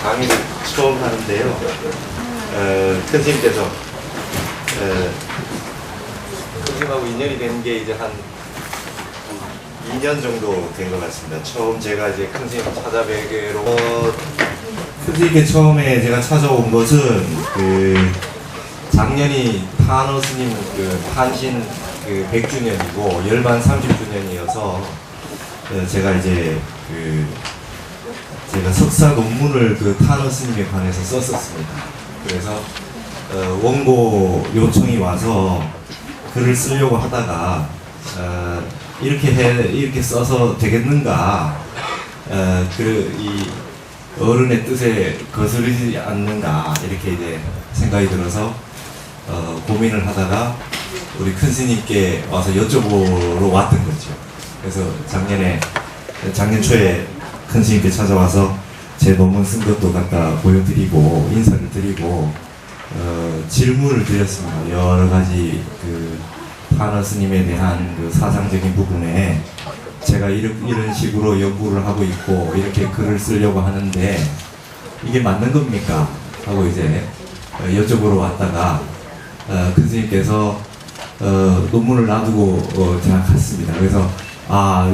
강의를 처음 하는데요. 큰 스님께서 큰 스님하고 인연이 된 게 이제 한 2년 정도 된 것 같습니다. 처음 제가 이제 큰 스님 찾아뵈기로 큰 스님께 처음에 제가 찾아온 것은 작년이 탄어 스님 탄신 100주년이고 열반 30주년이어서 제가 이제 제가 석사 논문을 탄어 스님에 관해서 썼었습니다. 그래서 원고 요청이 와서 글을 쓰려고 하다가 이렇게 써서 되겠는가, 이 어른의 뜻에 거스르지 않는가, 이렇게 이제 생각이 들어서 고민을 하다가 우리 큰 스님께 와서 여쭤보러 왔던 거죠. 그래서 작년 초에 큰 스님께 찾아와서 제 논문 쓴 것도 갖다 보여드리고 인사를 드리고 질문을 드렸습니다. 여러 가지 탄어 스님에 대한 사상적인 부분에 제가 이런 식으로 연구를 하고 있고 이렇게 글을 쓰려고 하는데 이게 맞는 겁니까? 하고 이제 여쭤보러 왔다가 큰 스님께서 논문을 놔두고 제가 갔습니다. 그래서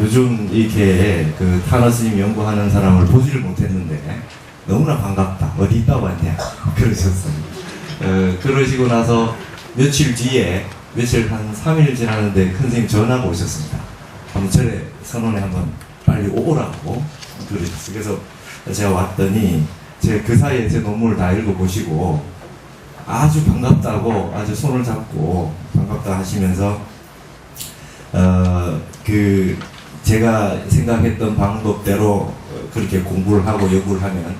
요즘 이렇게 탄어 스님 연구하는 사람을 보지를 못했는데 너무나 반갑다. 어디 있다 왔냐? 그러셨어요. 그러시고 나서 며칠 뒤에 한 3일 지났는데 큰 스님 전화가 오셨습니다. 한번 절에 선원에 한번 빨리 오라고 그러셨어요. 그래서 제가 왔더니 그 사이에 제 논문을 다 읽어보시고 아주 반갑다고 아주 손을 잡고 반갑다 하시면서 제가 생각했던 방법대로 그렇게 공부를 하고 연구를 하면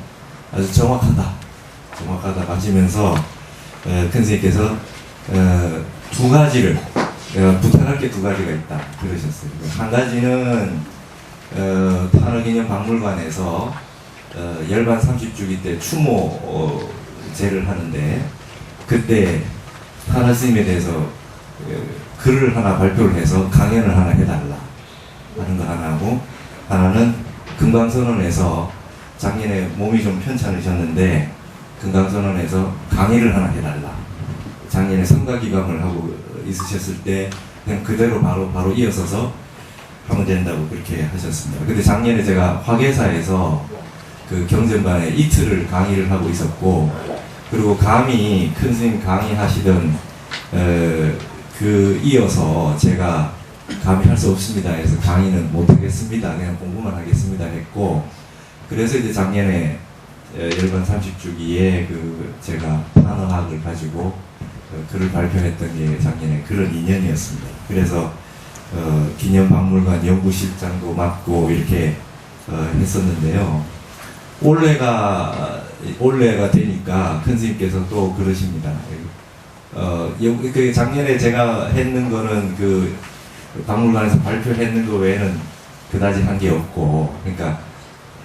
아주 정확하다 하시면서 큰 스님께서 두 가지를 부탁할 게 두 가지가 있다 그러셨어요. 한 가지는 탄어기념 박물관에서 열반 30주기 때 추모제를 하는데 그때 탄어 스님에 대해서 글을 하나 발표를 해서 강연을 하나 해달라 하는 거 하나고, 하나는 금강선언에서 작년에 몸이 좀 편찮으셨는데 금강선언에서 강의를 하나 해달라. 작년에 성가기감을 하고 있으셨을 때 그냥 그대로 바로 이어서서 하면 된다고 그렇게 하셨습니다. 근데 작년에 제가 화계사에서 경전반에 이틀을 강의를 하고 있었고, 그리고 감히 큰 스님 강의하시던 이어서 제가 감히 할 수 없습니다 해서 강의는 못 하겠습니다. 그냥 공부만 하겠습니다 했고, 그래서 이제 작년에 열반 30주기에 제가 탄어학을 가지고 글을 발표했던 게 작년에 그런 인연이었습니다. 그래서 기념박물관 연구실장도 맡고 이렇게 했었는데요. 올해가 되니까 큰 스님께서 또 그러십니다. 작년에 제가 했는 거는 박물관에서 발표했는 거 외에는 그다지 한 게 없고, 그러니까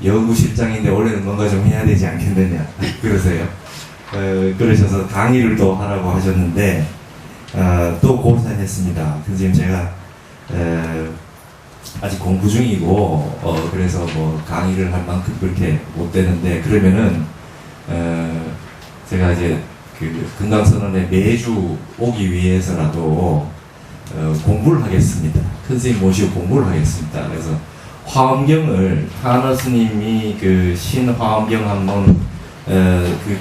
연구실장인데 올해는 뭔가 좀 해야 되지 않겠느냐 그러세요. 그러셔서 강의를 또 하라고 하셨는데 또 고사했습니다. 큰 스님 제가 아직 공부 중이고 그래서 뭐 강의를 할 만큼 그렇게 못 되는데, 그러면은 제가 이제 금강선언에 매주 오기 위해서라도 공부를 하겠습니다. 큰 스님 모시고 공부를 하겠습니다. 그래서 화엄경을 탄어 스님이 신화엄경 한번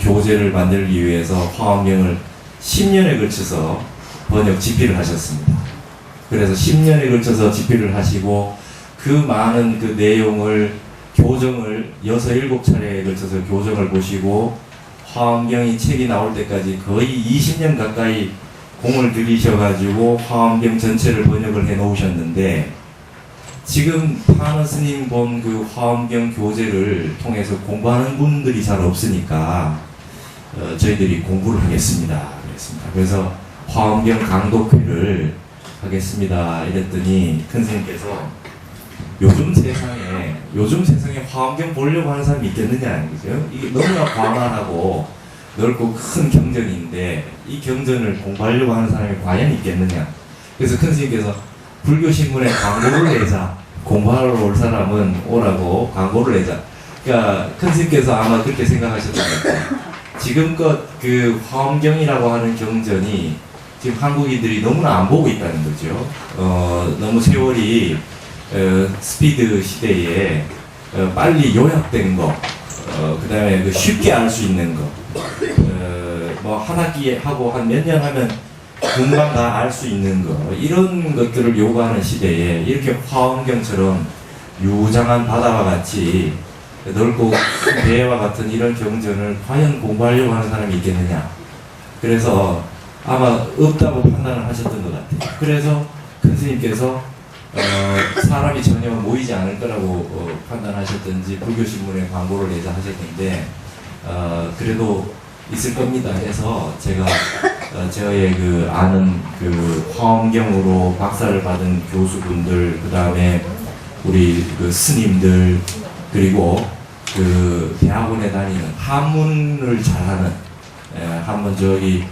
교재를 만들기 위해서 화엄경을 10년에 걸쳐서 번역 집필을 하셨습니다. 그래서 10년에 걸쳐서 집필을 하시고 그 많은 내용을 교정을 6, 7차례에 걸쳐서 교정을 보시고 화엄경이 책이 나올 때까지 거의 20년 가까이 공을 들이셔가지고 화엄경 전체를 번역을 해 놓으셨는데, 지금 탄어 스님 본 화엄경 교재를 통해서 공부하는 분들이 잘 없으니까 저희들이 공부를 하겠습니다. 그래서 화엄경 강독회를 하겠습니다. 이랬더니 큰 스님께서 요즘 세상에 화엄경 보려고 하는 사람이 있겠느냐, 그죠? 이게 너무나 광활하고 넓고 큰 경전인데 이 경전을 공부하려고 하는 사람이 과연 있겠느냐. 그래서 큰 스님께서 불교신문에 광고를 내자. 공부하러 올 사람은 오라고 광고를 내자. 그러니까 큰 스님께서 아마 그렇게 생각하셨던 것 같아요. 지금껏 그 화엄경이라고 하는 경전이 지금 한국인들이 너무나 안 보고 있다는 거죠. 너무 세월이 스피드 시대에 빨리 요약된 거, 그 다음에 그 쉽게 알 수 있는 거, 뭐 한 학기 하고 한 몇 년 하면 금방 다 알 수 있는 거, 이런 것들을 요구하는 시대에 이렇게 화엄경처럼 유장한 바다와 같이 넓고 큰 배와 같은 이런 경전을 과연 공부하려고 하는 사람이 있겠느냐. 그래서 아마 없다고 판단을 하셨던 것 같아요. 그래서 큰 스님께서 사람이 전혀 모이지 않을 거라고 판단하셨던지 불교신문에 광고를 내자 하셨는데 그래도 있을 겁니다 해서 제가 저의 그 아는 그 화엄경으로 박사를 받은 교수분들, 그 다음에 우리 그 스님들, 그리고 그 대학원에 다니는 한문을 잘하는 한번 저기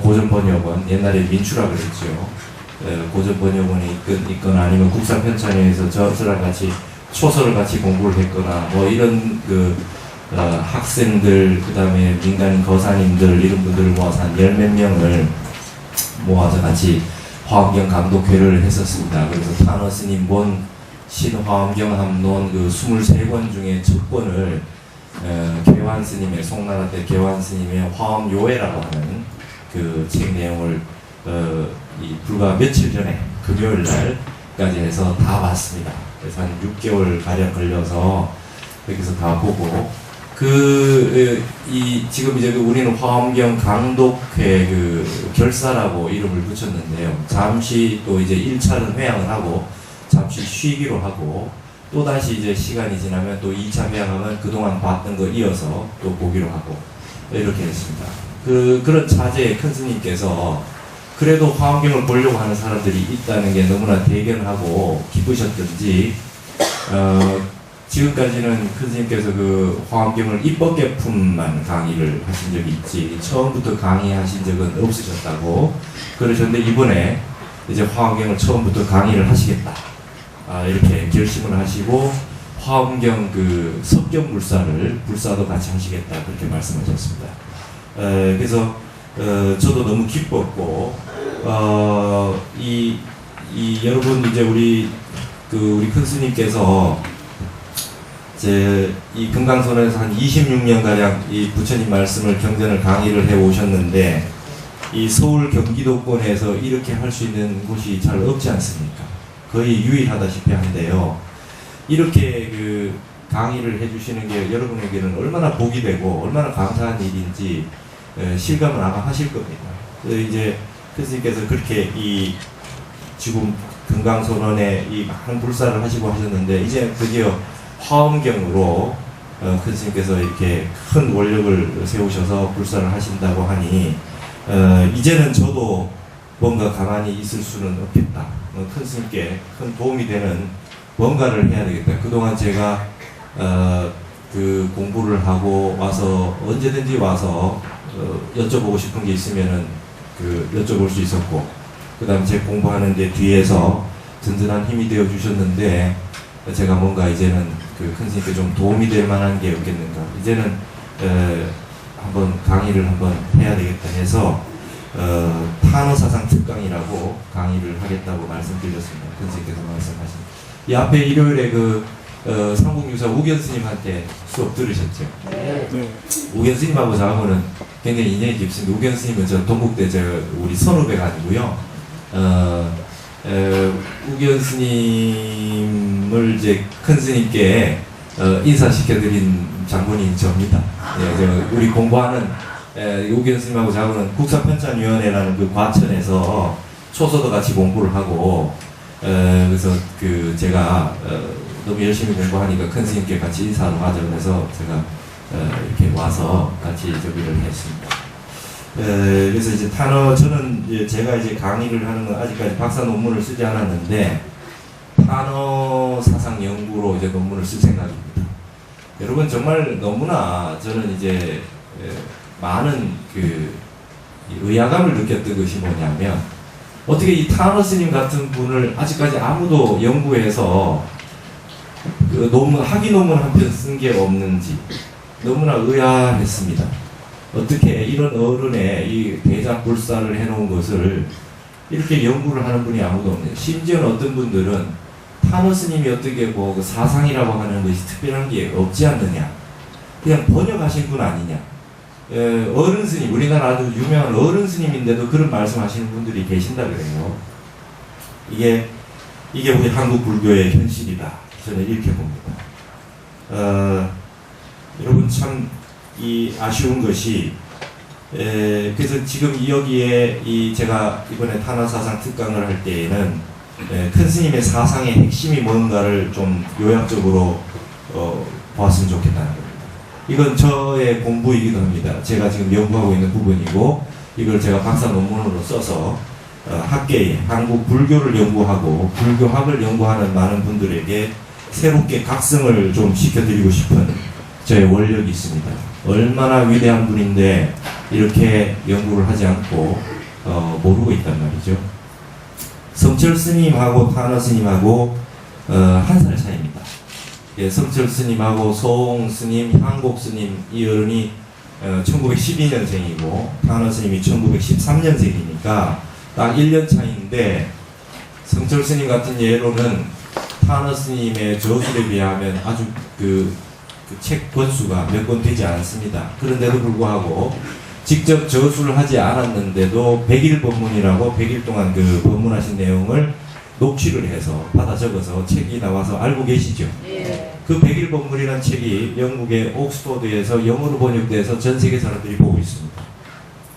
고전번역원, 옛날에 민추라 그랬죠. 고전번역원에 있거나 아니면 국사편찬회에서 저랑 같이 초서를 같이 공부를 했거나 뭐 이런 그 학생들, 그 다음에 민간 거사님들 이런 분들을 모아서 한 열 몇 명을 모아서 같이 화엄경 강독회를 했었습니다. 그래서 탄어 스님 본 신화엄경 함론 그 23권 중에 첫 권을 개환 스님의, 송나라 때 개환 스님의 화엄요회라고 하는 그 책 내용을 이 불과 며칠 전에 금요일 날까지 해서 다 봤습니다. 그래서 한 6개월 가량 걸려서 여기서 다 보고 지금 이제 우리는 화엄경 강독회 그 결사라고 이름을 붙였는데요. 잠시 또 이제 1차는 회양을 하고 잠시 쉬기로 하고 또 다시 이제 시간이 지나면 또 2차 회양하면 그동안 봤던 거 이어서 또 보기로 하고 이렇게 했습니다. 그런 차제에 큰 스님께서 그래도 화엄경을 보려고 하는 사람들이 있다는 게 너무나 대견하고 기쁘셨던지 지금까지는 큰 스님께서 그 화엄경을 입법계품만 강의를 하신 적이 있지 처음부터 강의하신 적은 없으셨다고 그러셨는데 이번에 이제 화엄경을 처음부터 강의를 하시겠다 이렇게 결심을 하시고 화엄경 그 석경불사도 같이 하시겠다 그렇게 말씀하셨습니다. 그래서 저도 너무 기뻤고 여러분 이제 우리 큰 스님께서 이 금강선에서 한 26년가량 이 부처님 말씀을 경전을 강의를 해 오셨는데 이 서울 경기도권에서 이렇게 할 수 있는 곳이 잘 없지 않습니까? 거의 유일하다시피 한데요. 이렇게 그 강의를 해주시는 게 여러분에게는 얼마나 복이 되고 얼마나 감사한 일인지 실감을 아마 하실 겁니다. 이제 스님께서 그렇게 지금 금강선원에 이 많은 불사를 하시고 하셨는데 이제 드디어 화엄경으로 큰 스님께서 이렇게 큰 원력을 세우셔서 불사를 하신다고 하니 이제는 저도 뭔가 가만히 있을 수는 없겠다. 큰 스님께 큰 도움이 되는 뭔가를 해야 되겠다. 그동안 제가 그 공부를 하고 와서 언제든지 와서 여쭤보고 싶은 게 있으면은 여쭤볼 수 있었고, 그 다음 제 공부하는데 뒤에서 든든한 힘이 되어 주셨는데 제가 뭔가 이제는 그 큰 스님께 좀 도움이 될 만한 게 없겠는가. 이제는 한번 강의를 한번 해야 되겠다 해서 탄어사상 특강이라고 강의를 하겠다고 말씀드렸습니다. 큰 스님께서 말씀하신. 이 앞에 일요일에 삼국유사 우견 스님한테 수업 들으셨죠? 네. 우견 스님하고 저하고는 굉장히 인연이 깊습니다. 우견 스님은 저 동국대 우리 선후배가 아니고요. 우견 스님을 이제 큰 스님께 인사시켜드린 장본인 저입니다. 우리 공부하는 우견 스님하고 저하고는 국사편찬위원회라는 그 과천에서 초서도 같이 공부를 하고 그래서 제가 너무 열심히 공부하니까 큰 스님께 같이 인사를 하자 그래서 제가 이렇게 와서 같이 저기를 했습니다. 그래서 이제 저는 제가 이제 강의를 하는 건 아직까지 박사 논문을 쓰지 않았는데 탄어 사상 연구로 이제 논문을 쓸 생각입니다. 여러분 정말 너무나 저는 이제 많은 의아감을 느꼈던 것이 뭐냐면 어떻게 이 탄어 스님 같은 분을 아직까지 아무도 연구해서 그 학위 논문 한 편 쓴 게 없는지 너무나 의아했습니다. 어떻게 이런 어른의 이 대작불사를 해놓은 것을 이렇게 연구를 하는 분이 아무도 없네요. 심지어는 어떤 분들은 타너 스님이 어떻게 뭐 그 사상이라고 하는 것이 특별한 게 없지 않느냐, 그냥 번역하신 분 아니냐. 어른 스님, 우리나라 아주 유명한 어른 스님인데도 그런 말씀하시는 분들이 계신다 그래요. 이게 우리 한국 불교의 현실이다, 저는 이렇게 봅니다. 여러분 참 이 아쉬운 것이 그래서 지금 여기에 제가 이번에 타나사상 특강을 할 때에는 큰 스님의 사상의 핵심이 뭔가를 좀 요약적으로 보았으면 좋겠다는 겁니다. 이건 저의 공부이기도 합니다. 제가 지금 연구하고 있는 부분이고, 이걸 제가 박사 논문으로 써서 학계에 한국 불교를 연구하고 불교학을 연구하는 많은 분들에게 새롭게 각성을 좀 시켜드리고 싶은 저의 원력이 있습니다. 얼마나 위대한 분인데 이렇게 연구를 하지 않고 모르고 있단 말이죠. 성철 스님하고 타너 스님하고 한 살 차이입니다. 예, 성철 스님하고 소홍 스님, 향곡 스님 이 어른이 1912년생이고 타너 스님이 1913년생이니까 딱 1년 차이인데, 성철 스님 같은 예로는 타너 스님의 저술에 비하면 아주 그 책 권수가 몇 권 되지 않습니다. 그런데도 불구하고 직접 저술을 하지 않았는데도 100일 법문이라고 100일 동안 그 법문하신 내용을 녹취를 해서 받아 적어서 책이 나와서 알고 계시죠? 네. 그 100일 법문이라는 책이 영국의 옥스퍼드에서 영어로 번역돼서 전 세계 사람들이 보고 있습니다.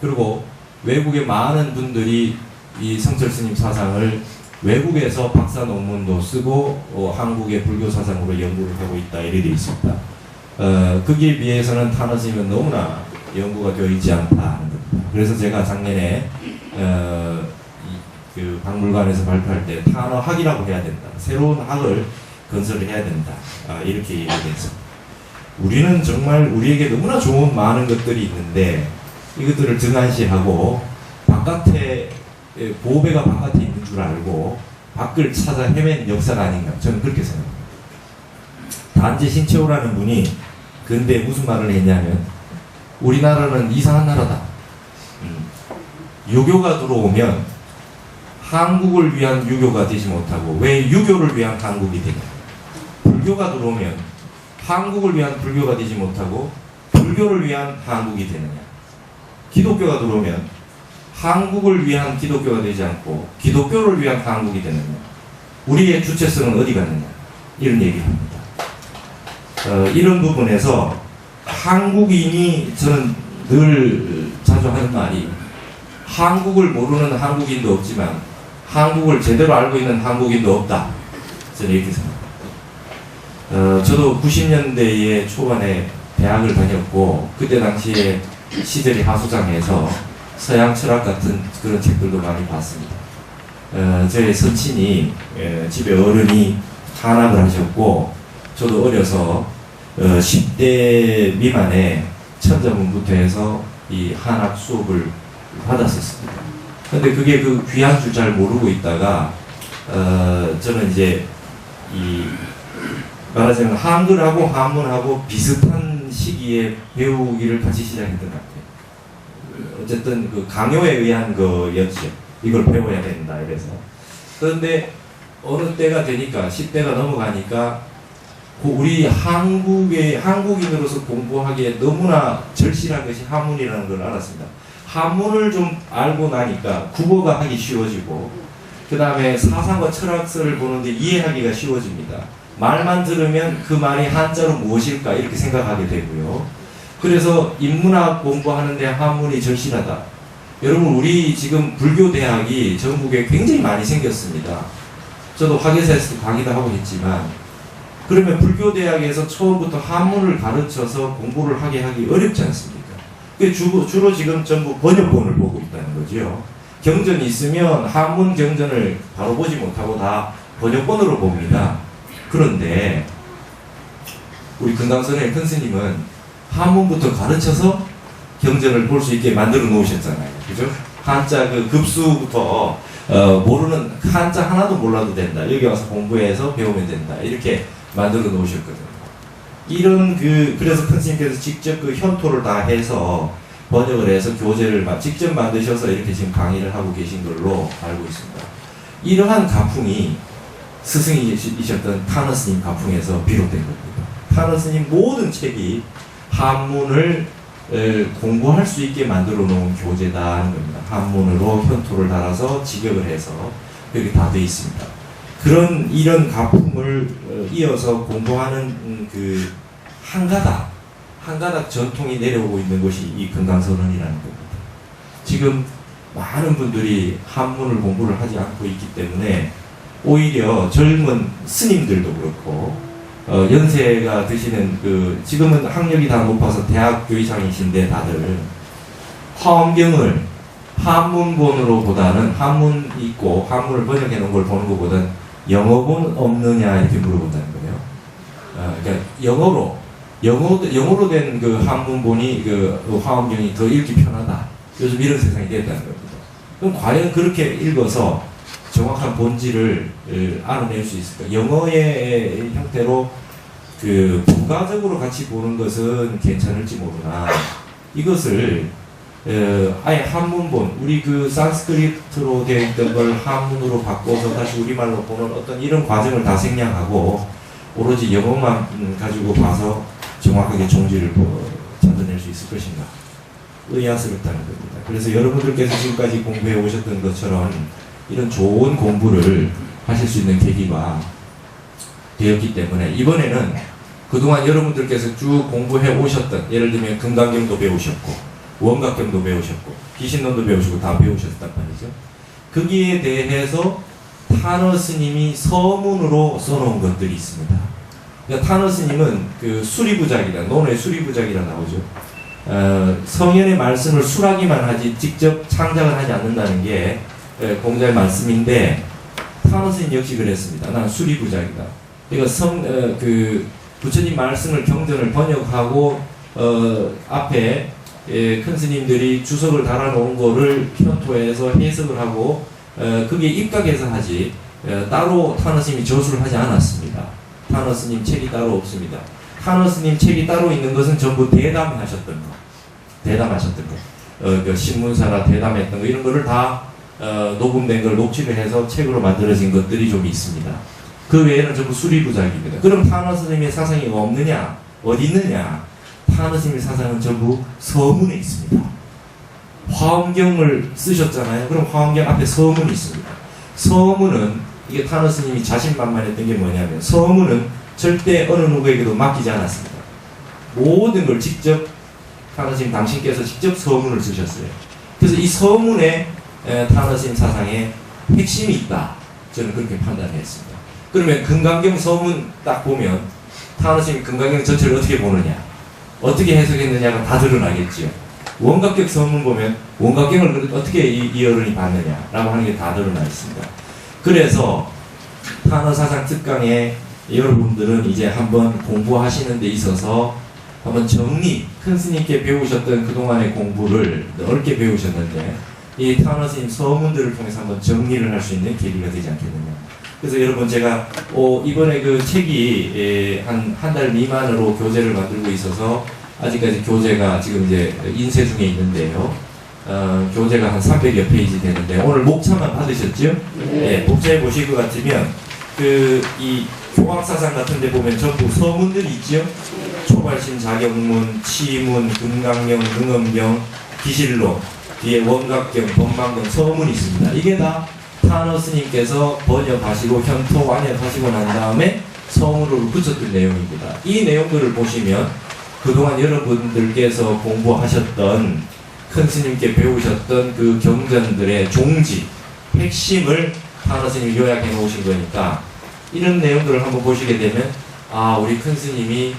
그리고 외국의 많은 분들이 이 성철 스님 사상을 외국에서 박사 논문도 쓰고 한국의 불교 사상으로 연구를 하고 있다, 이렇게 되어 있습니다. 거기에 비해서는 타너 스님은 너무나 연구가 되어 있지 않다 하는 겁니다. 그래서 제가 작년에 그 박물관에서 발표할 때 타너 학이라고 해야 된다, 새로운 학을 건설을 해야 된다, 이렇게 얘기를 했습니다. 우리는 정말 우리에게 너무나 좋은 많은 것들이 있는데 이것들을 등한시하고 바깥에 보배가 바깥에 있는 줄 알고 밖을 찾아 헤맨 역사가 아닌가, 저는 그렇게 생각합니다. 단지 신채호라는 분이 근데 무슨 말을 했냐면, 우리나라는 이상한 나라다. 유교가 들어오면 한국을 위한 유교가 되지 못하고 왜 유교를 위한 한국이 되냐. 불교가 들어오면 한국을 위한 불교가 되지 못하고 불교를 위한 한국이 되느냐. 기독교가 들어오면 한국을 위한 기독교가 되지 않고 기독교를 위한 한국이 되느냐. 우리의 주체성은 어디 갔느냐, 이런 얘기를 합니다. 이런 부분에서 한국인이, 저는 늘 자주 하는 말이, 한국을 모르는 한국인도 없지만 한국을 제대로 알고 있는 한국인도 없다, 저는 이렇게 생각합니다. 저도 90년대에 초반에 대학을 다녔고, 그때 당시에 시절이 하수장에서 서양 철학 같은 그런 책들도 많이 봤습니다. 저희 선친이 집에 어른이 탄압을 하셨고, 저도 어려서 10대 미만의 천자문부터 해서 이 한학 수업을 받았었습니다. 근데 그게 그 귀한 줄 잘 모르고 있다가 저는 이제 말하자면 한글하고 한문하고 비슷한 시기에 배우기를 같이 시작했던 것 같아요. 어쨌든 그 강요에 의한 거였죠. 이걸 배워야 된다, 이래서. 그런데 어느 때가 되니까 10대가 넘어가니까 우리 한국인으로서 공부하기에 너무나 절실한 것이 한문이라는 걸 알았습니다. 한문을 좀 알고 나니까 국어가 하기 쉬워지고, 그 다음에 사상과 철학서를 보는데 이해하기가 쉬워집니다. 말만 들으면 그 말이 한자로 무엇일까, 이렇게 생각하게 되고요. 그래서 인문학 공부하는데 한문이 절실하다. 여러분, 우리 지금 불교대학이 전국에 굉장히 많이 생겼습니다. 저도 화계사에서 강의도 하고 있지만, 그러면 불교대학에서 처음부터 한문을 가르쳐서 공부를 하게 하기 어렵지 않습니까? 주로 지금 전부 번역본을 보고 있다는 거죠. 경전이 있으면 한문 경전을 바로 보지 못하고 다 번역본으로 봅니다. 그런데 우리 금강선의 큰 스님은 한문부터 가르쳐서 경전을 볼 수 있게 만들어 놓으셨잖아요. 그죠? 한자 그 급수부터 모르는 한자 하나도 몰라도 된다. 여기 와서 공부해서 배우면 된다. 이렇게 만들어 놓으셨거든요. 이런 그래서 큰 스님께서 직접 그 현토를 다 해서 번역을 해서 교재를 직접 만드셔서 이렇게 지금 강의를 하고 계신 걸로 알고 있습니다. 이러한 가풍이 스승이셨던 타너 스님 가풍에서 비롯된 겁니다. 타너 스님 모든 책이 한문을 공부할 수 있게 만들어 놓은 교재다 하는 겁니다. 한문으로 현토를 달아서 직역을 해서 그렇게 다 되어 있습니다. 이런 가풍을 이어서 공부하는 그 한 가닥 전통이 내려오고 있는 것이 이 금강선언이라는 겁니다. 지금 많은 분들이 한문을 공부를 하지 않고 있기 때문에 오히려 젊은 스님들도 그렇고 연세가 드시는 지금은 학력이 다 높아서 대학교 이상이신데 다들 화엄경을 한문본으로 보다는 한문 있고 한문을 번역해 놓은 걸 보는 것보다는 영어본 없느냐 이렇게 물어본다는 거예요. 그러니까 영어로 된 그 한문본이 화엄경이 더 읽기 편하다. 요즘 이런 세상이 됐다는 겁니다. 그럼 과연 그렇게 읽어서 정확한 본질을 알아낼 수 있을까? 영어의 형태로 부가적으로 같이 보는 것은 괜찮을지 모르나 이것을 아예 한문본, 우리 산스크리트로 되어 있던 걸 한문으로 바꿔서 다시 우리말로 보는 어떤 이런 과정을 다 생략하고 오로지 영어만 가지고 봐서 정확하게 종지를 찾아낼 수 있을 것인가? 의아스럽다는 겁니다. 그래서 여러분들께서 지금까지 공부해 오셨던 것처럼 이런 좋은 공부를 하실 수 있는 계기가 되었기 때문에 이번에는 그동안 여러분들께서 쭉 공부해 오셨던, 예를 들면 금강경도 배우셨고 원각경도 배우셨고 기신론도 배우시고 다 배우셨단 말이죠. 거기에 대해서 타너 스님이 서문으로 써놓은 것들이 있습니다. 그러니까 타너 스님은 수리부작이라, 논의 수리부작이라 나오죠. 성현의 말씀을 수락이만 하지 직접 창작을 하지 않는다는 게 공자의 말씀인데 타너 스님 역시 그랬습니다. 난 수리부작이다. 그러니까 부처님 말씀을 경전을 번역하고 앞에 큰 스님들이 주석을 달아놓은 거를 현토에서 해석을 하고 그게 입각해서 하지 따로 타너 스님이 저술을 하지 않았습니다. 타너 스님 책이 따로 없습니다. 타너 스님 책이 따로 있는 것은 전부 대담하셨던 거, 신문사라 대담했던 거 이런 거를 다 녹음된 걸 녹취를 해서 책으로 만들어진 것들이 좀 있습니다. 그 외에는 전부 수리부작입니다. 그럼 타너 스님의 사상이 없느냐? 어디 있느냐? 타너 스님의 사상은 전부 서문에 있습니다. 화엄경을 쓰셨잖아요. 그럼 화엄경 앞에 서문이 있습니다. 서문은 이게 타너 스님이 자신만만했던 게 뭐냐면 서문은 절대 어느 누구에게도 맡기지 않았습니다. 모든 걸 직접 타너 스님 당신께서 직접 서문을 쓰셨어요. 그래서 이 서문에 타너 스님 사상에 핵심이 있다. 저는 그렇게 판단했습니다. 그러면 금강경 서문 딱 보면 타너 스님 금강경 전체를 어떻게 보느냐, 어떻게 해석했느냐가 다 드러나겠지요. 원각경 서문 보면 원각경을 어떻게 이 어른이 봤느냐라고 하는 게 다 드러나 있습니다. 그래서 타너 사상 특강에 여러분들은 이제 한번 공부하시는 데 있어서 한번 큰 스님께 배우셨던 그동안의 공부를 넓게 배우셨는데 이 타너 스님 서문들을 통해서 한번 정리를 할 수 있는 계기가 되지 않겠느냐. 그래서 여러분 제가 이번에 책이 한 달 미만으로 교재를 만들고 있어서 아직까지 교재가 지금 이제 인쇄 중에 있는데요. 교재가 한 300여 페이지 되는데 오늘 목차만 받으셨죠? 네, 목차에 보실 것 같으면 이 교학사상 같은 데 보면 전부 서문들이 있죠? 초발심 자격문, 치문, 금강경, 능엄경, 기실론, 뒤에 원각경, 법망경 서문이 있습니다. 이게 다 타너 스님께서 번역하시고 현토 완역하시고 난 다음에 서문으로 붙였던 내용입니다. 이 내용들을 보시면 그동안 여러분들께서 공부하셨던 큰 스님께 배우셨던 그 경전들의 종지, 핵심을 타너 스님이 요약해 놓으신 거니까 이런 내용들을 한번 보시게 되면 우리 큰 스님이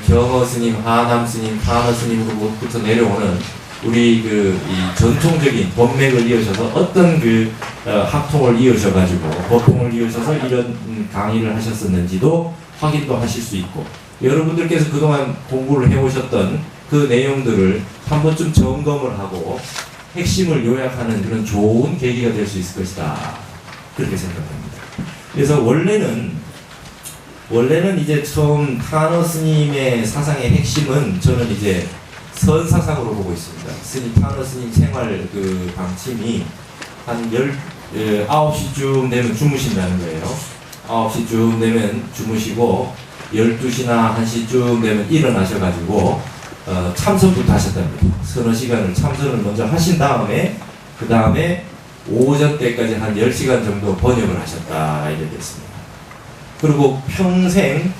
경어 스님, 하남 스님, 타너 스님으로부터 내려오는 우리 이 전통적인 법맥을 이어셔서 어떤 학통을 이어셔가지고 법통을 이어셔서 이런 강의를 하셨었는지도 확인도 하실 수 있고 여러분들께서 그동안 공부를 해오셨던 그 내용들을 한 번쯤 점검을 하고 핵심을 요약하는 그런 좋은 계기가 될 수 있을 것이다. 그렇게 생각합니다. 그래서 원래는 원래는 이제 처음 타너 스님의 사상의 핵심은 저는 이제 선사상으로 보고 있습니다. 스님 타너 스님 생활 그 방침이 한 9시쯤 되면 주무신다는 거예요. 9시쯤 되면 주무시고 12시나 1시쯤 되면 일어나셔가지고 참선부터 하셨답니다. 서너 시간을 참선을 먼저 하신 다음에 그 다음에 오전 때까지 한 10시간 정도 번역을 하셨다 이렇게 됐습니다. 그리고 평생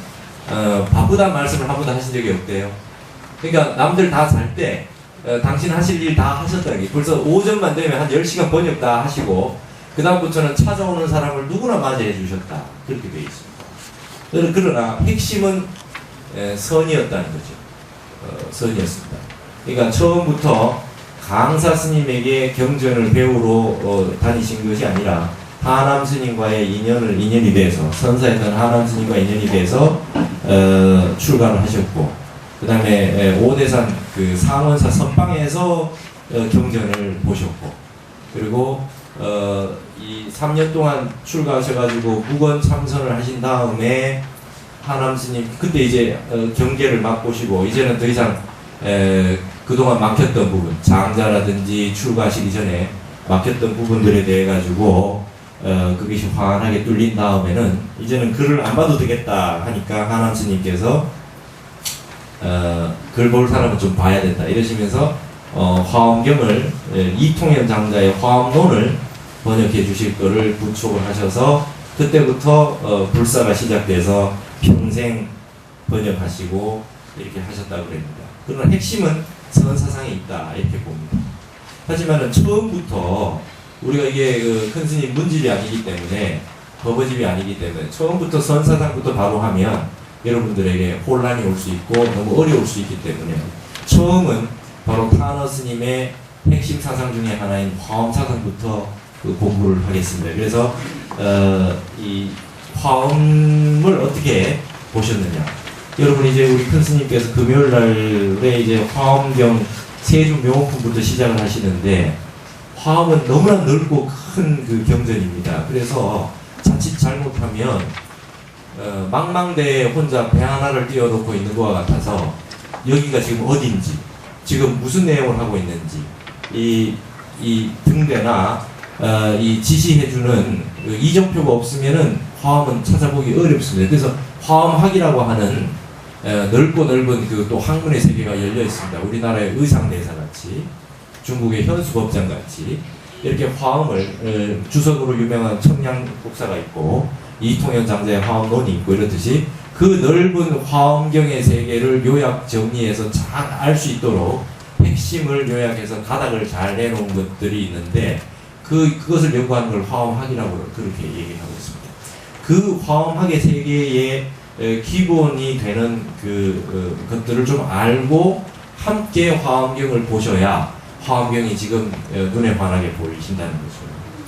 바쁘다 말씀을 한 번도 하신 적이 없대요. 그러니까 남들 다 잘 때 당신 하실 일 다 하셨다는 게 벌써 오전만 되면 한 10시간 번역 다 하시고 그 다음부터는 찾아오는 사람을 누구나 맞이해 주셨다 그렇게 되어 있습니다. 그러나 핵심은 선이었다는 거죠. 선이었습니다. 그러니까 처음부터 강사 스님에게 경전을 배우러 다니신 것이 아니라 하남 스님과의 인연이 돼서 선사했던 하남 스님과 인연이 돼서 출가를 하셨고 그 다음에 오대산 그 상원사 선방에서 경전을 보셨고 그리고 이 3년 동안 출가하셔가지고 무건 참선을 하신 다음에 하남 스님 그때 이제 경계를 맛보시고 이제는 더 이상 그동안 막혔던 부분 장자라든지 출가하시기 전에 막혔던 부분들에 대해 가지고 그것이 환하게 뚫린 다음에는 이제는 글을 안 봐도 되겠다 하니까 하남 스님께서 글 볼 사람은 좀 봐야 된다 이러시면서 화엄경을 이통현 장자의 화엄론을 번역해 주실 거를 부촉을 하셔서 그때부터 불사가 시작돼서 평생 번역하시고 이렇게 하셨다고 그럽니다. 그러나 핵심은 선사상에 있다 이렇게 봅니다. 하지만은 처음부터 우리가 이게 큰 스님 문집이 아니기 때문에 법어집이 아니기 때문에 처음부터 선사상부터 바로 하면 여러분들에게 혼란이 올 수 있고 너무 어려울 수 있기 때문에 처음은 바로 타너 스님의 핵심 사상 중에 하나인 화엄사상부터 공부를 하겠습니다. 그래서 이 화엄을 어떻게 보셨느냐? 여러분 이제 우리 큰 스님께서 금요일 날에 이제 화엄경 세주 묘품부터 시작을 하시는데 화엄은 너무나 넓고 큰 그 경전입니다. 그래서 자칫 잘못하면 망망대에 혼자 배 하나를 띄워놓고 있는 것과 같아서 여기가 지금 어딘지 지금 무슨 내용을 하고 있는지 이 등대나 이 지시해주는 이정표가 없으면은 화엄은 찾아보기 어렵습니다. 그래서 화엄학이라고 하는 넓고 넓은 그 또 학문의 세계가 열려 있습니다. 우리나라의 의상대사 같이 중국의 현수법장 같이 이렇게 화엄을 주석으로 유명한 청량국사가 있고 이통현 장자의 화엄론이 있고 이렇듯이 그 넓은 화엄경의 세계를 요약 정리해서 잘 알 수 있도록 핵심을 요약해서 가닥을 잘 내놓은 것들이 있는데 그것을 연구하는 걸 화엄학이라고 그렇게 얘기하고 있습니다. 그 화엄학의 세계의 기본이 되는 것들을 좀 알고 함께 화엄경을 보셔야 화엄경이 지금 눈에 환하게 보이신다는 거죠.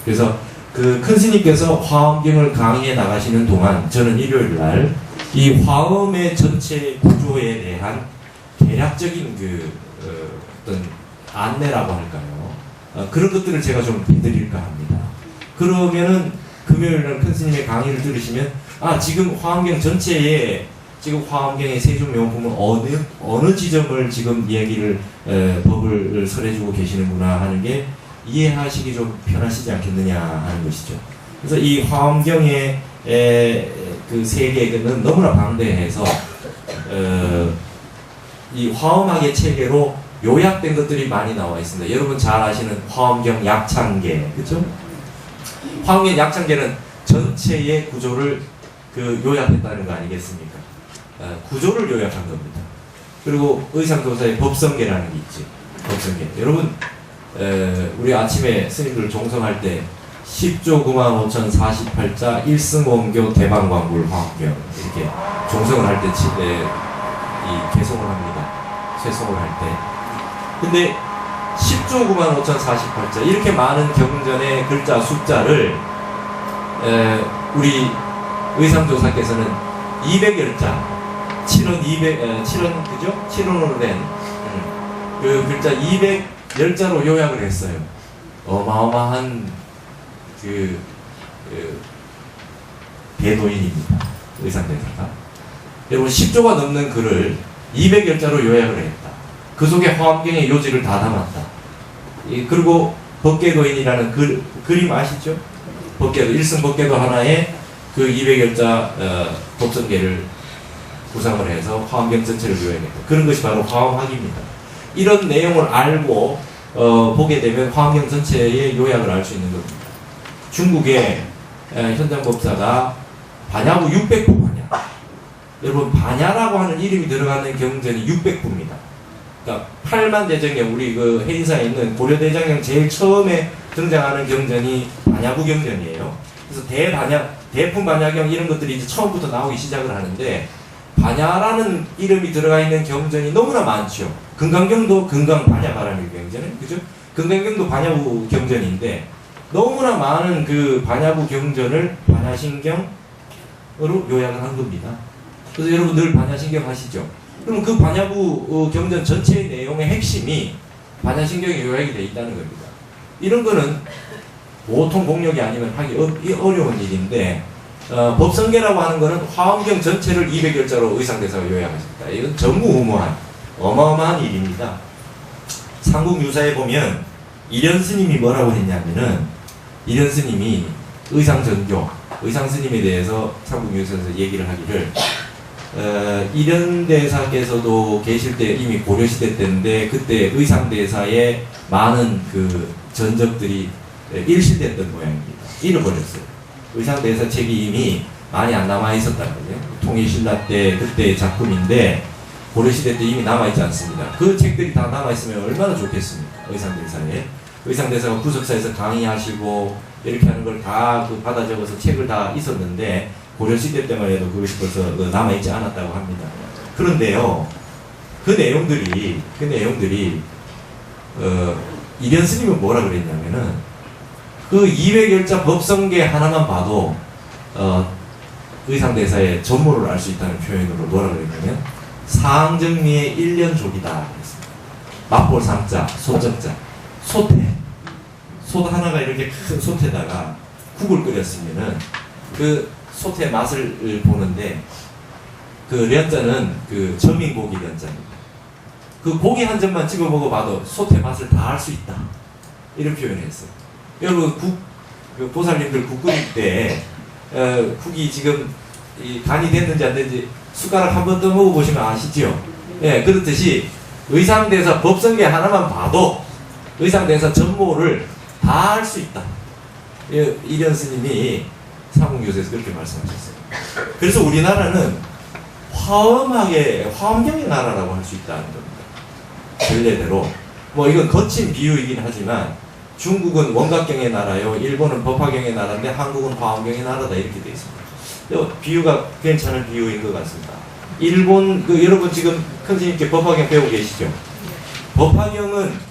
그래서 그 큰 스님께서 화엄경을 강의해 나가시는 동안 저는 일요일 날 이 화엄의 전체 구조에 대한 대략적인 어떤 안내라고 할까요? 그런 것들을 제가 좀 해드릴까 합니다. 그러면은 금요일 날 큰 스님의 강의를 들으시면 지금 화엄경 전체에 지금 화엄경의 세종명품은 어느 지점을 지금 이야기를 법을 설해주고 계시는구나 하는 게 이해하시기 좀 편하시지 않겠느냐 하는 것이죠. 그래서 이 화엄경의 그 세계는 너무나 방대해서 이 화엄학의 체계로 요약된 것들이 많이 나와 있습니다. 여러분 잘 아시는 화엄경 약창계, 그렇죠? 화엄경 약창계는 전체의 구조를 요약했다는 거 아니겠습니까? 구조를 요약한 겁니다. 그리고 의상도사의 법성계라는 게 있죠. 법성계. 여러분 우리 아침에 스님들 종성할 때 10조 95,048자 1승원교 대방광불 화엄경 이렇게 종성을 할 때 이 개송을 합니다. 쇄송을 할 때. 근데 10조 95,048자 이렇게 많은 경전의 글자 숫자를 우리 의상조사께서는 200여자 7원 그죠? 7원으로 된 그 글자 210자로 요약을 했어요. 어마어마한 대도인입니다. 의상대사가. 여러분 10조가 넘는 글을 200여자로 요약을 했다. 그 속에 화엄경의 요지를 다 담았다. 그리고 법계도인이라는 그림 아시죠? 법계도, 일승 법계도 하나에 그 200여자 법성계를 구상을 해서 화엄경 전체를 요약했다. 그런 것이 바로 화엄학입니다. 이런 내용을 알고 보게 되면 화엄경 전체의 요약을 알 수 있는 겁니다. 중국의 현장법사가 반야부 600부 반야. 여러분 반야라고 하는 이름이 들어가는 경전이 600부입니다. 그러니까 8만 대장경, 우리 그 해인사에 있는 고려대장경 제일 처음에 등장하는 경전이 반야부 경전이에요. 그래서 대풍 반야경 이런 것들이 이제 처음부터 나오기 시작을 하는데, 반야라는 이름이 들어가 있는 경전이 너무나 많죠. 금강경도 금강 반야가라는 경전은, 그죠? 금강경도 반야부 경전인데, 너무나 많은 그 반야부 경전을 반야신경으로 요약을 한 겁니다. 그래서 여러분 늘 반야신경 하시죠? 그럼 그 반야부 경전 전체의 내용의 핵심이 반야신경에 요약이 되어 있다는 겁니다. 이런 거는 보통 공력이 아니면 하기 어려운 일인데, 법성계라고 하는 거는 화엄경 전체를 200열자로 의상대사가 요약하셨다. 이건 전무후무한 어마어마한 일입니다. 삼국유사에 보면 이련 스님이 뭐라고 했냐면은, 이련 스님이 의상전교, 의상스님에 대해서 삼국유사에서 얘기를 하기를, 이련대사께서도 계실 때 이미 고려시대 때인데, 그때 의상대사의 많은 그 전적들이 일실됐던 모양입니다. 잃어버렸어요. 의상대사 책이 이미 많이 안 남아있었다는 거죠. 통일신라 때 그때의 작품인데 고려시대 때 이미 남아있지 않습니다. 그 책들이 다 남아있으면 얼마나 좋겠습니까? 의상대사에. 의상대사가 구석사에서 강의하시고 이렇게 하는 걸 다 그 받아 적어서 책을 다 있었는데, 고려시대 때만 해도 그것이 벌써 남아있지 않았다고 합니다. 그런데요, 그 내용들이 이련 스님은 뭐라 그랬냐면은, 그 200열자 법성계 하나만 봐도 의상대사의 전모를 알 수 있다는 표현으로 뭐라 그랬냐면, 사항정리의 1년족이다 그랬습니다. 맛볼 상자, 소적자, 솥에 솥 하나가 이렇게 큰 솥에다가 국을 끓였으면은 그 솥의 맛을 보는데, 그 련자는 그 저민고기 련자입니다. 그 고기 한 점만 찍어 먹어봐도 솥의 맛을 다 알 수 있다, 이런 표현을 했어요. 여러분 그 보살님들 국 끓일 때 국이 지금 간이 됐는지 안 됐는지 숟가락 한 번 더 먹어보시면 아시죠? 예, 그렇듯이 의상대사 법성계 하나만 봐도 의상대사 전모를 다 알 수 있다. 이련 스님이 삼국유사에서 그렇게 말씀하셨어요. 그래서 우리나라는 화엄경의 나라라고 할 수 있다는 겁니다. 전례대로. 뭐 이건 거친 비유이긴 하지만, 중국은 원각경의 나라요, 일본은 법화경의 나라인데 한국은 화엄경의 나라다, 이렇게 되어 있습니다. 비유가 괜찮은 비유인 것 같습니다. 일본, 여러분 지금 큰 스님께 법화경 배우고 계시죠? 법화경은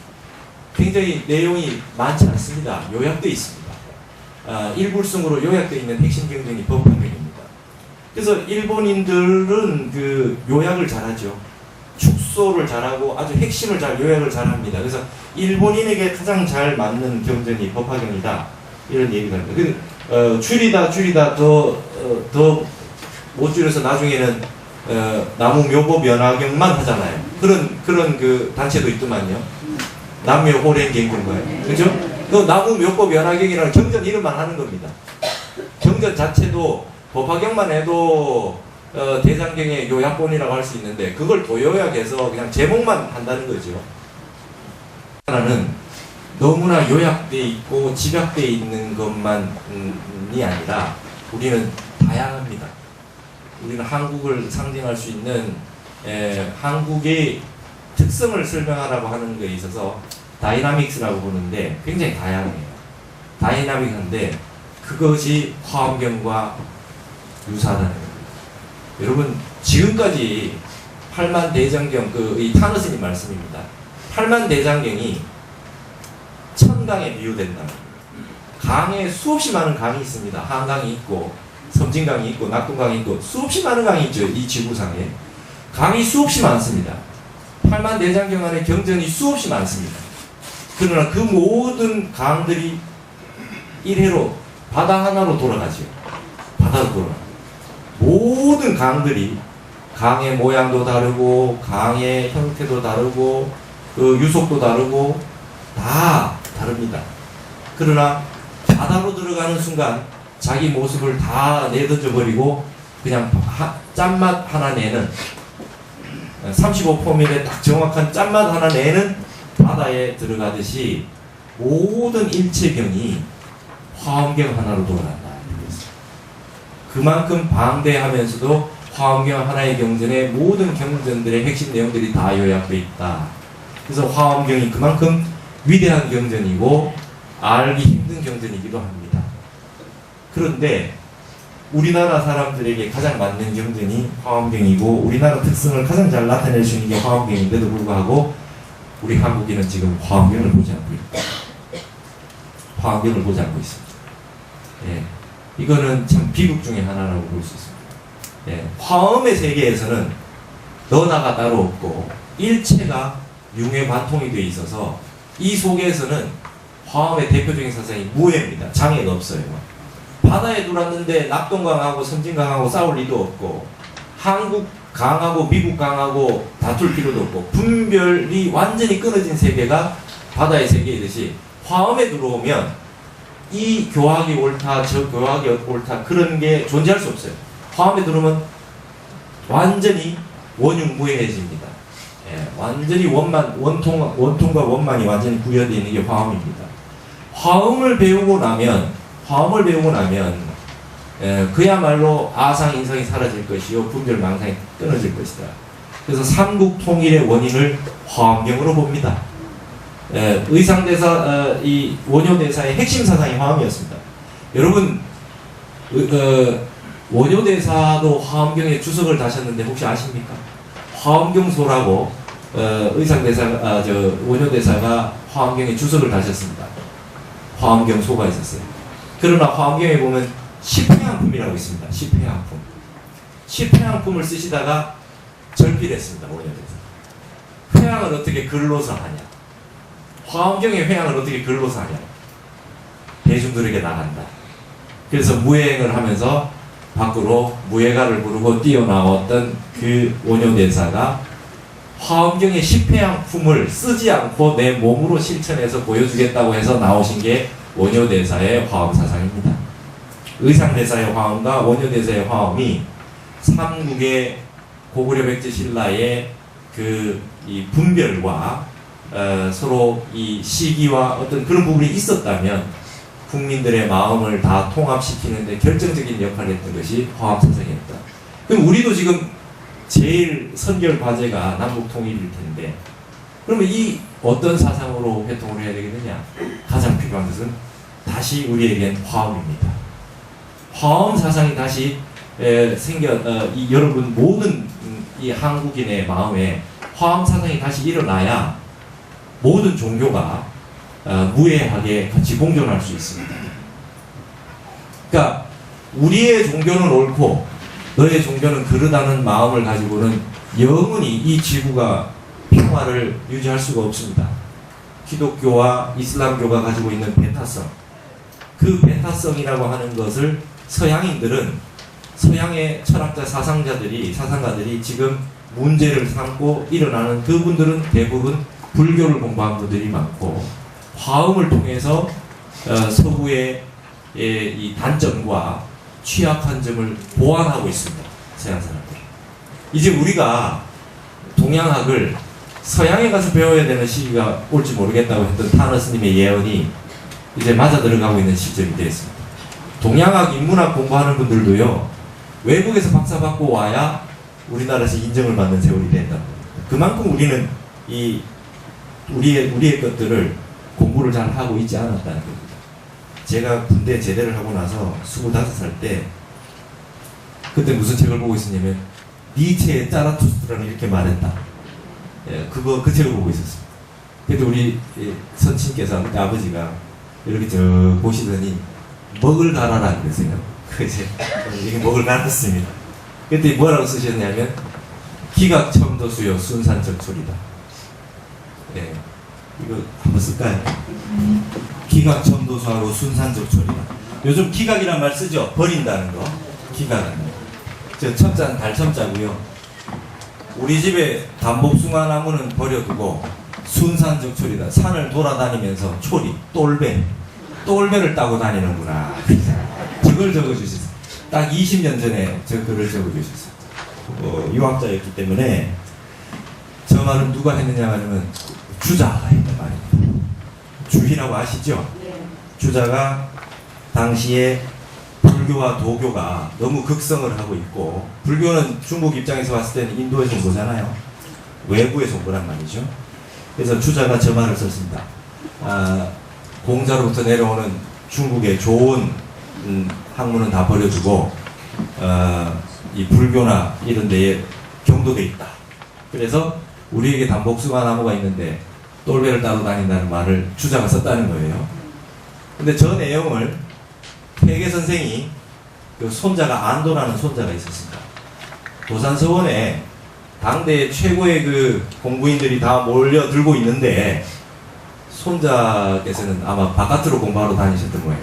굉장히 내용이 많지 않습니다. 요약되어 있습니다. 일불승으로 요약되어 있는 핵심 경전이 법화경입니다. 그래서 일본인들은 그 요약을 잘하죠. 축소를 잘하고 아주 핵심을 잘 요약을 잘합니다. 그래서 일본인에게 가장 잘 맞는 경전이 법화경이다, 이런 얘기가 합니다. 줄이다 더 못 줄여서 나중에는 나무 묘법 연화경만 하잖아요. 그런 그 단체도 있더만요. 남묘호랭경인가요? 그죠? 그 나무 묘법 연화경이라는 경전 이름만 하는 겁니다. 경전 자체도 법화경만 해도 대장경의 요약본이라고 할 수 있는데, 그걸 도요약해서 그냥 제목만 한다는 거죠. 하나는 너무나 요약되어 있고 집약되어 있는 것만이 아니라 우리는 다양합니다. 우리는 한국을 상징할 수 있는 한국의 특성을 설명하라고 하는 것에 있어서 다이나믹스라고 보는데, 굉장히 다양해요. 다이나믹한데 그것이 화엄경과 유사하다는 겁니다. 여러분 지금까지 8만 대장경, 이 타너스님 말씀입니다. 8만 대장경이 천강에 비유된다. 강에 수없이 많은 강이 있습니다. 한강이 있고 섬진강이 있고 낙동강이 있고 수없이 많은 강이 있죠. 이 지구상에 강이 수없이 많습니다. 8만 대장경 안에 경전이 수없이 많습니다. 그러나 그 모든 강들이 일회로 바다 하나로 돌아가죠. 바다로 돌아가요. 모든 강들이 강의 모양도 다르고 강의 형태도 다르고 그 유속도 다르고 다 다릅니다. 그러나 바다로 들어가는 순간 자기 모습을 다 내던져 버리고 그냥 짠맛 하나 내는 35포밀의 딱 정확한 짠맛 하나 내는 바다에 들어가듯이 모든 일체경이 화엄경 하나로 돌아간다. 그만큼 방대하면서도 화엄경 하나의 경전에 모든 경전들의 핵심 내용들이 다 요약되어 있다. 그래서 화엄경이 그만큼 위대한 경전이고 알기 힘든 경전이기도 합니다. 그런데 우리나라 사람들에게 가장 맞는 경전이 화엄경이고 우리나라 특성을 가장 잘 나타낼 수 있는 게 화엄경인데도 불구하고 우리 한국인은 지금 화엄경을 보지 않고 있다. 화엄경을 보지 않고 있습니다. 예. 이거는 참 비극 중에 하나라고 볼 수 있습니다. 예. 화엄의 세계에서는 너나가 따로 없고 일체가 융회관통이 되어 있어서 이 속에서는 화엄의 대표적인 사상이 무해입니다. 장애가 없어요. 바다에 들어왔는데 낙동강하고 섬진강하고 싸울 리도 없고 한국 강하고 미국 강하고 다툴 필요도 없고 분별이 완전히 끊어진 세계가 바다의 세계이듯이 화엄에 들어오면 이 교학이 옳다 저 교학이 옳다 그런 게 존재할 수 없어요. 화엄에 들어오면 완전히 원흉무해해집니다. 예, 완전히 원통과 원만이 완전히 구현되어 있는 게 화엄입니다. 화엄을 배우고 나면 그야말로 아상 인성이 사라질 것이요 분별 망상이 끊어질 것이다. 그래서 삼국 통일의 원인을 화엄경으로 봅니다. 의상대사 이 원효대사의 핵심 사상이 화엄이었습니다. 여러분 원효대사도 화엄경에 주석을 다셨는데 혹시 아십니까? 화엄경소라고 의상대사 원효대사가 화엄경에 주석을 다셨습니다. 화엄경소가 있었어요. 그러나 화엄경에 보면 십회양품이라고 있습니다. 십회양품을 쓰시다가 절필했습니다. 원효대사. 회양을 어떻게 글로서 하냐? 화엄경의 회양을 어떻게 글로서 하냐? 대중들에게 나간다. 그래서 무예행을 하면서 밖으로 무예가를 부르고 뛰어나왔던 그 원효대사가 화엄경의 십회양품을 쓰지 않고 내 몸으로 실천해서 보여주겠다고 해서 나오신 게 원효대사의 화엄 사상입니다. 의상대사의 화엄과 원효대사의 화엄이 삼국의 고구려 백제 신라의 이 분별과 서로 이 시기와 어떤 그런 부분이 있었다면 국민들의 마음을 다 통합시키는데 결정적인 역할을 했던 것이 화엄 사상이었다. 그럼 우리도 지금 제일 선결 과제가 남북 통일일 텐데 그러면 이 어떤 사상으로 회통을 해야 되겠느냐? 가장 필요한 것은 다시 우리에겐 화엄입니다. 화엄 사상이 다시 여러분 모든 이 한국인의 마음에 화엄 사상이 다시 일어나야 모든 종교가 무해하게 같이 공존할 수 있습니다. 그러니까 우리의 종교는 옳고 너의 종교는 그르다는 마음을 가지고는 영원히 이 지구가 평화를 유지할 수가 없습니다. 기독교와 이슬람교가 가지고 있는 배타성, 그 배타성이라고 하는 것을 서양인들은 서양의 철학자 사상가들이 지금 문제를 삼고 일어나는 그분들은 대부분 불교를 공부한 분들이 많고 화엄을 통해서 서구의 이 단점과 취약한 점을 보완하고 있습니다. 서양 사람들. 이제 우리가 동양학을 서양에 가서 배워야 되는 시기가 올지 모르겠다고 했던 타너스님의 예언이 이제 맞아 들어가고 있는 시점이 되었습니다. 동양학, 인문학 공부하는 분들도요, 외국에서 박사 받고 와야 우리나라에서 인정을 받는 세월이 된다. 그만큼 우리는 우리의 것들을 공부를 잘 하고 있지 않았다는 겁니다. 제가 군대 제대를 하고 나서 25살 때 그때 무슨 책을 보고 있었냐면 니체의 짜라투스트라는 이렇게 말했다. 그 책을 보고 있었습니다. 그때 우리 선친께서 아버지가 이렇게 보시더니 먹을 갈아라 그러세요. 그래서 이게 먹을 갈았습니다. 그때 뭐라고 쓰셨냐면 기각첨도수요 순산적철이다. 네, 이거 한번 쓸까요? 기각첨도수하고 순산적철이다. 요즘 기각이란 말 쓰죠. 버린다는 거. 기각은 저 첨자는 달첨자고요. 우리 집에 단복숭아 나무는 버려두고 순산적초리다. 산을 돌아다니면서 초리, 똘배를 따고 다니는구나. 저걸 적어주셨어요. 딱 20년 전에 저 글을 적어주셨어요. 유학자였기 때문에 저 말은 누가 했느냐 하면 주자가 했단 말입니다. 주희라고 아시죠? 주자가 당시에 불교와 도교가 너무 극성을 하고 있고, 불교는 중국 입장에서 봤을 때는 인도에서 온 거잖아요. 외부에서 온 거란 말이죠. 그래서 주자가 저 말을 썼습니다. 공자로부터 내려오는 중국의 좋은 학문은 다 버려두고 이 불교나 이런 데에 경도돼 있다. 그래서 우리에게 단복숭아 나무가 있는데 똘배를 따로 다닌다는 말을 주자가 썼다는 거예요. 근데 저 내용을 태계 선생이, 그 손자가 안도라는 손자가 있었습니다. 도산서원에 당대 최고의 그 공부인들이 다 몰려들고 있는데 손자께서는 아마 바깥으로 공부하러 다니셨던 거예요.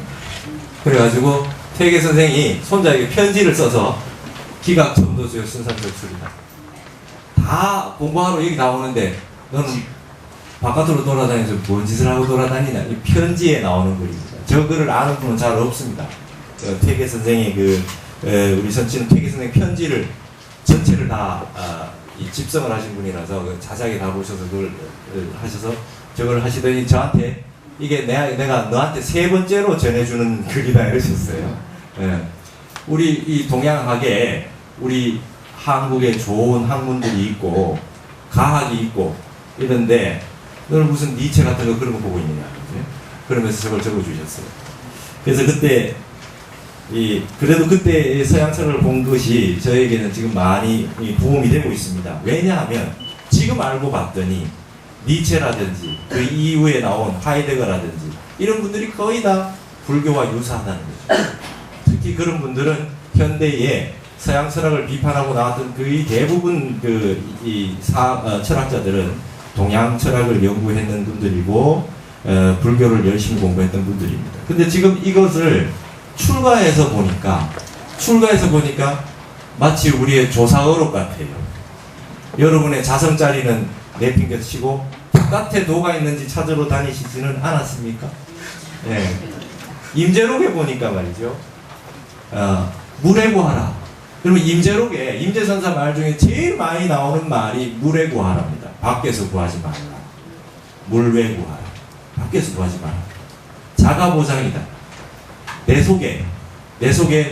그래가지고 태계 선생이 손자에게 편지를 써서 기각천도수요 순산적출이다. 다 공부하러 여기 나오는데 너는 바깥으로 돌아다니면서 뭔 짓을 하고 돌아다니냐. 이 편지에 나오는 글입니다. 저 글을 아는 분은 잘 없습니다. 태계 선생이 우리 선치는 태계 선생 편지를 전체를 다 집성을 하신 분이라서 자세하게 다 보셔서 그걸 하셔서 저걸 하시더니 저한테 이게 내가 너한테 3번째로 전해주는 글이다 이러셨어요. 우리 이 동양학에 우리 한국에 좋은 학문들이 있고 가학이 있고 이런데 너는 무슨 니체 같은 거 그런 거 보고 있느냐. 그러면서 저걸 적어주셨어요. 그래서 그때 그래도 그때 서양철을 본 것이 저에게는 지금 많이 부음이 되고 있습니다. 왜냐하면 지금 알고 봤더니 니체라든지 그 이후에 나온 하이데거라든지 이런 분들이 거의 다 불교와 유사하다는 거죠. 특히 그런 분들은 현대에 서양 철학을 비판하고 나왔던 거의 대부분 철학자들은 동양 철학을 연구했는 분들이고 불교를 열심히 공부했던 분들입니다. 근데 지금 이것을 출가해서 보니까 마치 우리의 조사어록 같아요. 여러분의 자성자리는 내팽개치고 바깥에 도가 있는지 찾으러 다니시지는 않았습니까? 네. 임재록에 보니까 말이죠. 물에 구하라. 그러면 임재록에 임재선사 말 중에 제일 많이 나오는 말이 물에 구하라입니다. 밖에서 구하지 말라. 물외 구하라. 밖에서 구하지 마라. 자가보장이다. 내 속에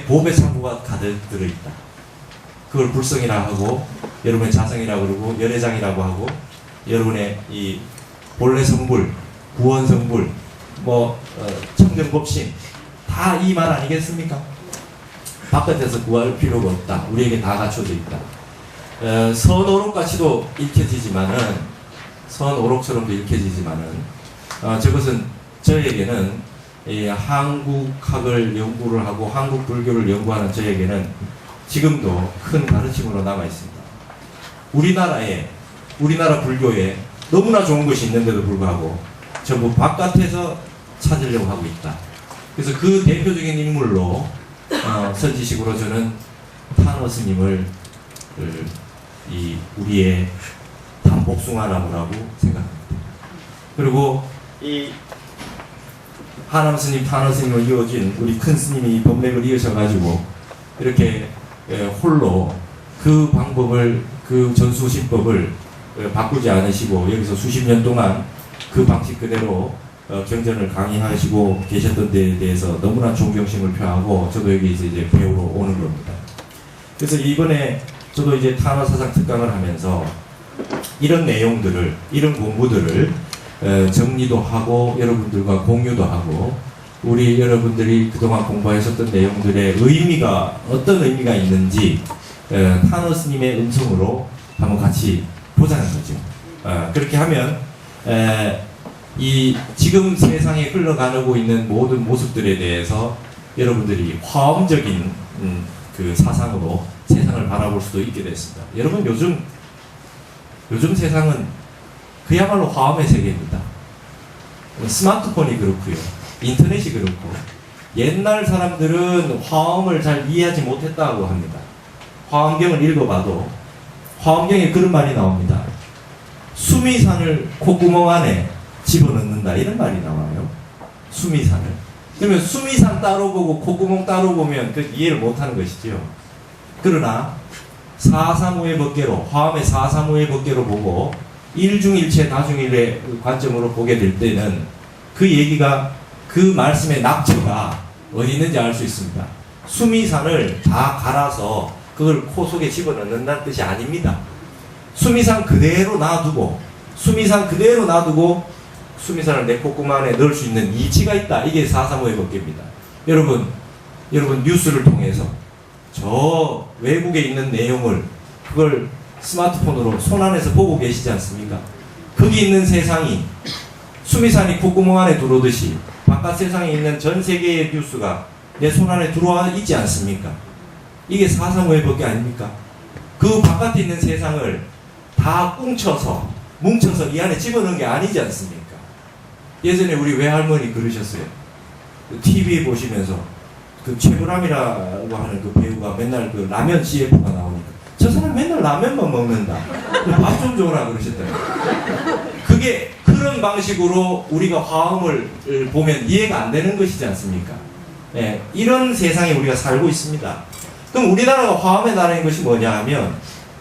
보배 창고가 가득 들어있다. 그걸 불성이라 하고 여러분의 자성이라고 그러고 열애장이라고 하고 여러분의 이 본래 성불, 구원 성불, 청정법신 다 이 말 아니겠습니까? 바깥에서 구할 필요가 없다. 우리에게 다 갖춰져 있다. 선오록같이도 읽혀지지만은 선오록처럼도 읽혀지지만은 저것은 저에게는 이 한국학을 연구를 하고 한국 불교를 연구하는 저에게는 지금도 큰 가르침으로 남아 있습니다. 우리나라 불교에 너무나 좋은 것이 있는데도 불구하고 전부 바깥에서 찾으려고 하고 있다. 그래서 그 대표적인 인물로 선지식으로 저는 타노 스님을 우리의 단복숭아 나무라고 생각합니다. 그리고 이 하남 스님, 타노 스님을 이어진 우리 큰 스님이 법맥을 이으셔가지고 이렇게 홀로 그 방법을, 그 전수신법을 바꾸지 않으시고 여기서 수십 년 동안 그 방식 그대로 경전을 강의하시고 계셨던 데에 대해서 너무나 존경심을 표하고 저도 여기 이제 배우러 오는 겁니다. 그래서 이번에 저도 이제 타노 사상 특강을 하면서 이런 내용들을, 이런 공부들을 정리도 하고 여러분들과 공유도 하고 우리 여러분들이 그동안 공부하셨던 내용들의 의미가 어떤 의미가 있는지 타노 스님의 음성으로 한번 같이 보자는 거죠. 그렇게 하면 이 지금 세상에 흘러가고 있는 모든 모습들에 대해서 여러분들이 화엄적인 그 사상으로 세상을 바라볼 수도 있게 됐습니다. 여러분 요즘 세상은 그야말로 화엄의 세계입니다. 스마트폰이 그렇고요. 인터넷이 그렇고 옛날 사람들은 화엄을 잘 이해하지 못했다고 합니다. 화엄경을 읽어봐도 화엄경에 그런 말이 나옵니다. 수미산을 콧구멍 안에 집어넣는다 이런 말이 나와요. 수미산을. 그러면 수미산 따로 보고 콧구멍 따로 보면 그 이해를 못하는 것이죠. 그러나 사사무의 법계로, 화엄의 사사무의 법계로 보고 일중일체 다중일의 관점으로 보게 될 때는 그 얘기가, 그 말씀의 낙처가 어디 있는지 알 수 있습니다. 수미산을 다 갈아서 그걸 코 속에 집어넣는다는 뜻이 아닙니다. 수미산 그대로 놔두고, 수미산 그대로 놔두고 수미산을 내 콧구멍 안에 넣을 수 있는 이치가 있다. 이게 사사무의 법계입니다. 여러분 뉴스를 통해서 저 외국에 있는 내용을 그걸 스마트폰으로 손안에서 보고 계시지 않습니까? 거기 있는 세상이 수미산이 콧구멍 안에 들어오듯이 바깥 세상에 있는 전 세계의 뉴스가 내 손안에 들어와 있지 않습니까? 이게 사사무의 법계 아닙니까? 그 바깥에 있는 세상을 다 뭉쳐서 이 안에 집어넣은 게 아니지 않습니까? 예전에 우리 외할머니 그러셨어요. TV 보시면서 그 최불암이라고 하는 그 배우가 맨날 그 라면 CF가 나오니까 저 사람 맨날 라면만 먹는다. 밥 좀 줘라 그러셨더라고요. 그게 그런 방식으로 우리가 화엄을 보면 이해가 안 되는 것이지 않습니까? 예, 이런 세상에 우리가 살고 있습니다. 그럼 우리나라가 화엄의 나라인 것이 뭐냐 하면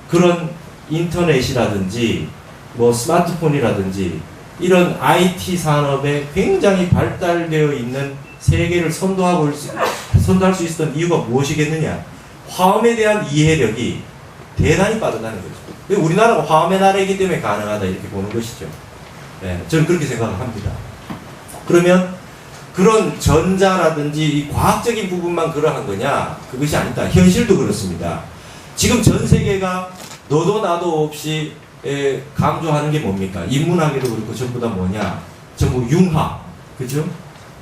그런 인터넷이라든지 뭐 스마트폰이라든지 이런 IT 산업에 굉장히 발달되어 있는 세계를 선도할 수 있었던 이유가 무엇이겠느냐? 화엄에 대한 이해력이 대단히 빠르다는 거죠. 우리나라가 화엄의 나라이기 때문에 가능하다 이렇게 보는 것이죠. 네, 저는 그렇게 생각합니다. 그러면 그런 전자라든지 이 과학적인 부분만 그러한 거냐? 그것이 아니다. 현실도 그렇습니다. 지금 전 세계가 너도 나도 없이 강조하는 게 뭡니까? 인문학에도 그렇고 전부 다 뭐냐? 전부 융합, 그죠?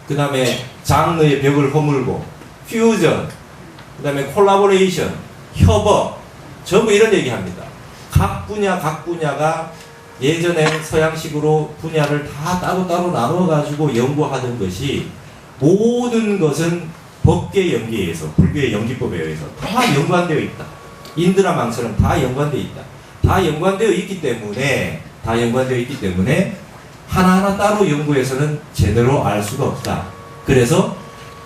그 다음에 장르의 벽을 허물고 퓨전, 그 다음에 콜라보레이션, 협업, 전부 이런 얘기합니다. 각 분야가 예전에 서양식으로 분야를 다 따로따로 나눠가지고 연구하던 것이 모든 것은 법계 연기에 의해서, 불교의 연기법에 의해서 다 연관되어 있다. 인드라망처럼 다 연관되어 있다. 다 연관되어 있기 때문에 하나하나 따로 연구해서는 제대로 알 수가 없다. 그래서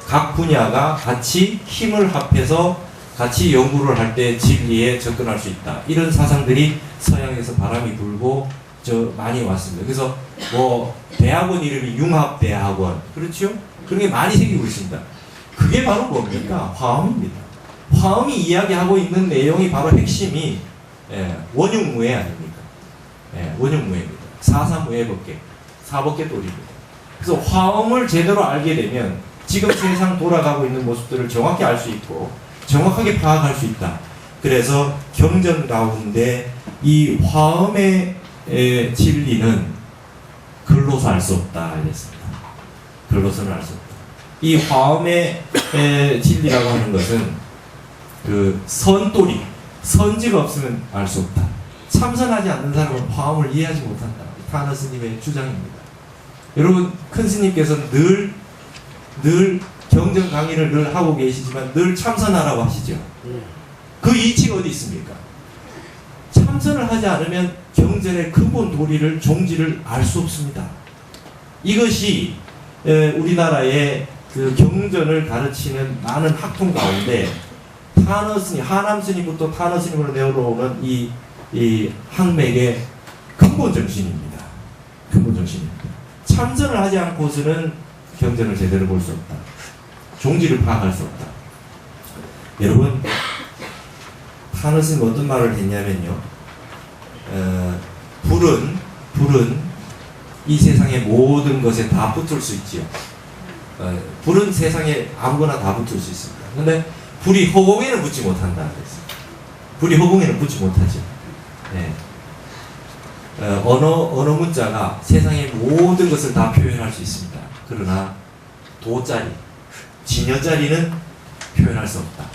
각 분야가 같이 힘을 합해서 같이 연구를 할 때 진리에 접근할 수 있다. 이런 사상들이 서양에서 바람이 불고 많이 왔습니다. 그래서 뭐 대학원 이름이 융합대학원, 그렇죠? 그런 게 많이 생기고 있습니다. 그게 바로 뭡니까? 화엄입니다. 화엄이 이야기하고 있는 내용이 바로 핵심이 원흉무예 아닙니까? 원흉무예입니다. 사사무예 법계, 사법계 도리입니다. 그래서 화엄을 제대로 알게 되면 지금 세상 돌아가고 있는 모습들을 정확히 알 수 있고 정확하게 파악할 수 있다. 그래서 경전 가운데 이 화엄의 진리는 글로서 알 수 없다 이랬습니다. 글로서는 알 수 없다. 이 화엄의 진리라고 하는 것은 그 선도리, 선지가 없으면 알 수 없다. 참선하지 않는 사람은 화엄을 이해하지 못한다. 타너 스님의 주장입니다. 여러분, 큰 스님께서는 늘 경전 강의를 늘 하고 계시지만 늘 참선하라고 하시죠. 그 이치가 어디 있습니까? 참선을 하지 않으면 경전의 근본 도리를, 종지를 알 수 없습니다. 이것이 우리나라의 그 경전을 가르치는 많은 학통 가운데 타너 스님, 하남 스님부터 타너 스님으로 내려오는 이 학맥의 근본 정신입니다. 근본 정신입니다. 참선을 하지 않고서는 경전을 제대로 볼 수 없다. 종지를 파악할 수 없다. 여러분, 타너 스님 어떤 말을 했냐면요. 불은 이 세상의 모든 것에 다 붙을 수 있지요. 불은 세상에 아무거나 다 붙을 수 있습니다. 그런데 불이 허공에는 붙지 못한다 그랬어요. 불이 허공에는 붙지 못하죠. 네. 언어 문자가 세상의 모든 것을 다 표현할 수 있습니다. 그러나 도자리, 진여자리는 표현할 수 없다.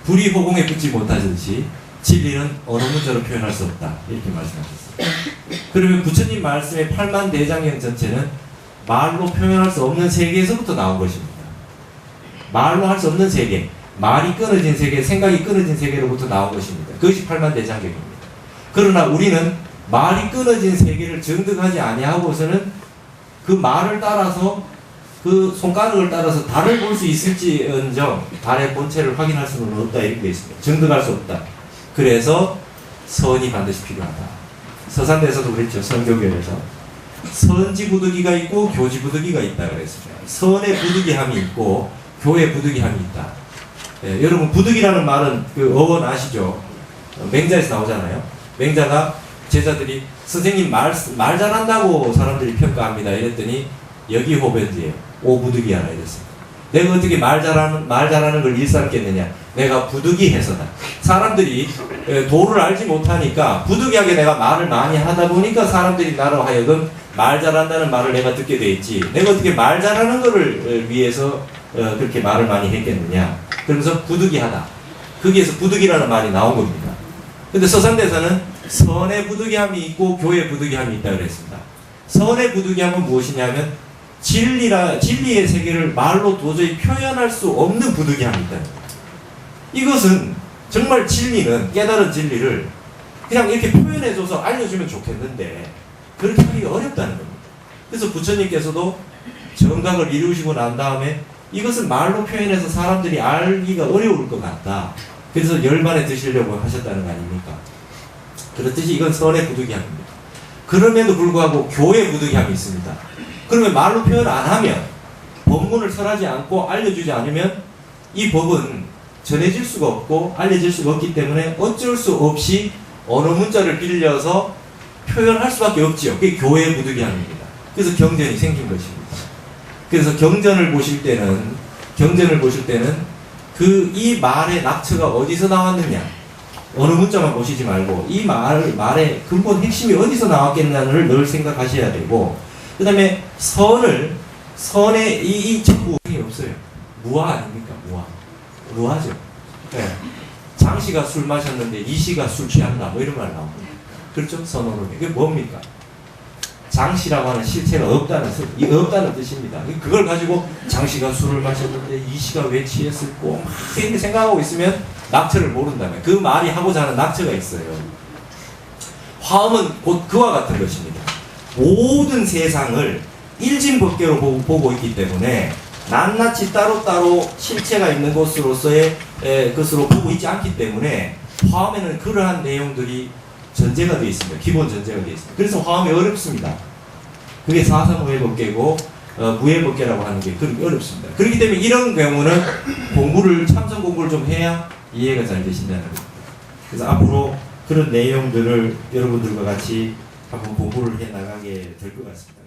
불이 허공에 붙지 못하듯이 진리는 언어 문자로 표현할 수 없다. 이렇게 말씀하셨어요. 그러면 부처님 말씀의 8만 대장경 전체는 말로 표현할 수 없는 세계에서부터 나온 것입니다. 말로 할 수 없는 세계. 말이 끊어진 세계, 생각이 끊어진 세계로부터 나온 것입니다. 그것이 팔만대장경입니다. 그러나 우리는 말이 끊어진 세계를 정득하지 아니하고서는 그 말을 따라서 그 손가락을 따라서 달을 볼 수 있을지언정 달의 본체를 확인할 수는 없다 이렇게 되어 있습니다. 정득할 수 없다. 그래서 선이 반드시 필요하다. 서산대에서도 그랬죠. 선교교에서 선지부득이가 있고 교지부득이가 있다 그랬습니다. 선의 부득이함이 있고 교의 부득이함이 있다. 예, 여러분 부득이라는 말은 그 어원 아시죠? 맹자에서 나오잖아요. 맹자가 제자들이 선생님 말 잘한다고 사람들이 평가합니다 이랬더니 여기 호변지에 오부득이하라 이랬습니다. 내가 어떻게 말 잘하는 걸 일삼겠느냐? 내가 부득이해서다. 사람들이 도를 알지 못하니까 부득이하게 내가 말을 많이 하다 보니까 사람들이 나로 하여금 말 잘한다는 말을 내가 듣게 돼 있지. 내가 어떻게 말 잘하는 거를 위해서 그렇게 말을 많이 했겠느냐? 그러면서 부득이하다. 거기에서 부득이라는 말이 나온 겁니다. 근데 서산대에서는 선의 부득이함이 있고 교의 부득이함이 있다 그랬습니다. 선의 부득이함은 무엇이냐면 진리의 세계를 말로 도저히 표현할 수 없는 부득이함이 있다. 이것은 정말 진리는 깨달은 진리를 그냥 이렇게 표현해줘서 알려주면 좋겠는데 그렇게 하기가 어렵다는 겁니다. 그래서 부처님께서도 정각을 이루시고 난 다음에 이것을 말로 표현해서 사람들이 알기가 어려울 것 같다. 그래서 열반에 드시려고 하셨다는 거 아닙니까? 그렇듯이 이건 선의 부득이함입니다. 그럼에도 불구하고 교의 부득이함이 있습니다. 그러면 말로 표현 안 하면 법문을 설하지 않고 알려주지 않으면 이 법은 전해질 수가 없고 알려질 수가 없기 때문에 어쩔 수 없이 언어 문자를 빌려서 표현할 수밖에 없지요. 그게 교의 부득이함입니다. 그래서 경전이 생긴 것입니다. 그래서 경전을 보실 때는 이 말의 낙처가 어디서 나왔느냐, 어느 문자만 보시지 말고 이 말의 근본 핵심이 어디서 나왔겠냐를 늘 생각하셔야 되고, 그 다음에 선의 이 전부이 없어요. 무아 아닙니까? 무아죠. 네. 장씨가 술 마셨는데 이씨가 술 취한다 뭐 이런 말 나옵니다. 그렇죠? 선언으로. 그게 뭡니까? 장씨라고 하는 실체가 없다는 뜻입니다. 그걸 가지고 장씨가 술을 마셨는데 이씨가 왜 취했을꼬 막 이렇게 생각하고 있으면 낙처를 모른다면 그 말이 하고자 하는 낙처가 있어요. 화엄은 곧 그와 같은 것입니다. 모든 세상을 일진법계로 보고 있기 때문에 낱낱이 따로따로 실체가 있는 것으로서의 것으로 보고 있지 않기 때문에 화엄에는 그러한 내용들이 전제가 되어 있습니다. 기본 전제가 되어 있습니다. 그래서 화엄이 어렵습니다. 그게 사사무예법계고 무예법계라고 하는 게 그렇게 어렵습니다. 그렇기 때문에 이런 경우는 참선 공부를 좀 해야 이해가 잘 되신다는 겁니다. 그래서 앞으로 그런 내용들을 여러분들과 같이 한번 공부를 해 나가게 될 것 같습니다.